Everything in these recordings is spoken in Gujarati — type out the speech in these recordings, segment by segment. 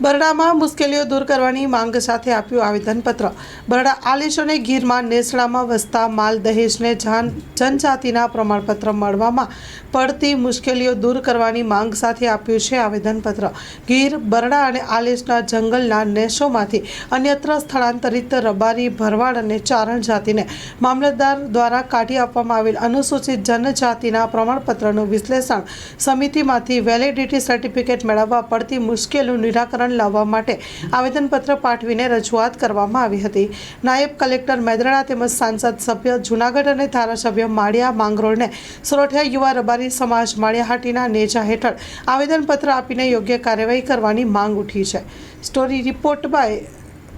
બરડામાં મુશ્કેલીઓ દૂર કરવાની માંગ સાથે આપ્યું આવેદનપત્ર. બરડા આલેશ અને ગીરમાં નેસડામાં વસતા માલ દહેજને જનજાતિના પ્રમાણપત્ર મળવામાં પડતી મુશ્કેલીઓ દૂર કરવાની માંગ સાથે આપ્યું છે આવેદનપત્ર. ગીર, બરડા અને આલેશના જંગલના નેશોમાંથી અન્યત્ર સ્થળાંતરિત રબારી, ભરવાડ અને ચારણ જાતિને મામલતદાર દ્વારા કાઢી આપવામાં આવેલ અનુસૂચિત જનજાતિના પ્રમાણપત્રનું વિશ્લેષણ સમિતિમાંથી વેલિડિટી સર્ટિફિકેટ મેળવવા પડતી મુશ્કેલીનું નિરાકરણ લાવવા માટે આવેદનપત્ર પાઠવીને રજૂઆત કરવામાં આવી હતી. નાયબ કલેક્ટર મેદરડા તેમજ સાંસદ સભ્ય જૂનાગઢ અને ધારાસભ્ય માળિયા માંગરોળને સોરઠિયા યુવા રબારી સમાજ માળિયાહાટીના નેજા હેઠળ આવેદનપત્ર આપીને યોગ્ય કાર્યવાહી કરવાની માંગ ઉઠી છે. Story report by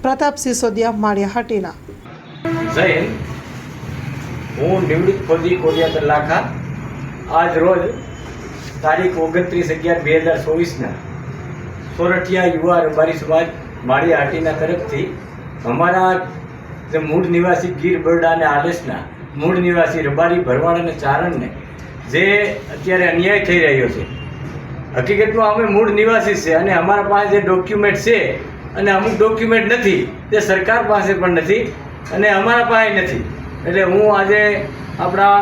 Pratap Sisodiya, Maliyahatina. જય હિન્દ. હું નિવૃત્ત ફોજી કોડિયાતર લાખા આજ રોજ તારીખ 29/11/2024 સોરઠિયા યુવા રબારી સમાજ માળિયાહાટીના તરફથી અમારા જે મૂળ નિવાસી ગીર, બરડા અને આલેશના મૂળ નિવાસી રબારી, ભરવાડ અને ચારણને જે અત્યારે અન્યાય થઈ રહ્યો છે, હકીકતમાં અમે મૂળ નિવાસી છે અને અમારા પાસે જે ડોક્યુમેન્ટ છે અને અમુક ડોક્યુમેન્ટ નથી, તે સરકાર પાસે પણ નથી અને અમારા પાસે નથી. એટલે હું આજે આપણા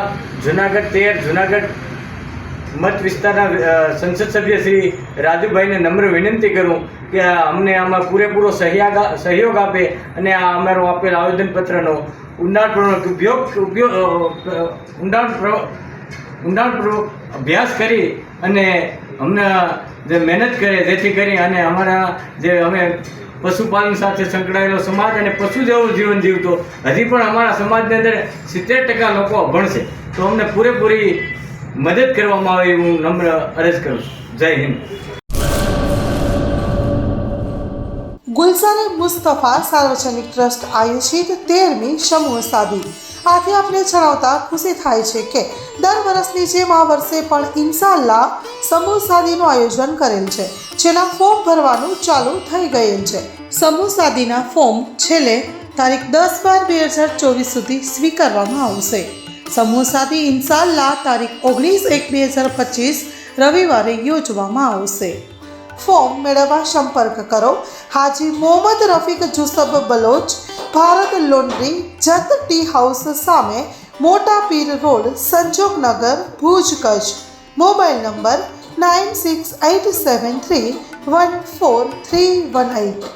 જૂનાગઢ મત વિસ્તારના સંસદ સભ્ય શ્રી રાજુભાઈને નમ્ર વિનંતી કરું કે અમને આમાં પૂરેપૂરો સહયોગ આપે અને આ અમારો આપેલ આવેદનપત્રનો ઊંડાણપૂર્વક અભ્યાસ કરી અને અમને જે મહેનત કરે, જેથી કરી અને અમારા જે અમે પશુપાલન સાથે સંકળાયેલો સમાજ અને પશુ જેવું જીવન જીવતો હજી પણ અમારા સમાજની અંદર 70% લોકો અભણ છે, તો અમને પૂરેપૂરી મદદ કરવામાં આવે હું નમ્ર અરજ કરું છું. જય હિન્દ. ગુલઝાર મુસ્તફા સાર્વજનિક ટ્રસ્ટ આયોજિત 13મી સમૂહ સાદી. આથી આપને જણાવતા ખુશી થાય છે કે દર વર્ષની જેમ આ વર્ષે પણ ઇન્શાઅલ્લાહ સમૂહ સાદીનું આયોજન કરેલ છે, જેના ફોર્મ ભરવાનું ચાલુ થઈ ગયેલ છે. સમૂહ સાદીના ફોર્મ છેલ્લે તારીખ 10/12/2024 સુધી સ્વીકારવામાં આવશે. સમૂહ સાદી ઇન્શાઅલ્લાહ તારીખ 19/1/2025 રવિવારે યોજવામાં આવશે. ફોર્મ મેળવવા સંપર્ક કરો Haji Mohammad Rafiq Jusab Baloch, Bharat laundry, Jat tea house સામે, Mota Pir road, Sanjognagar, Bhuj, Kutch. Mobile number 9687314318.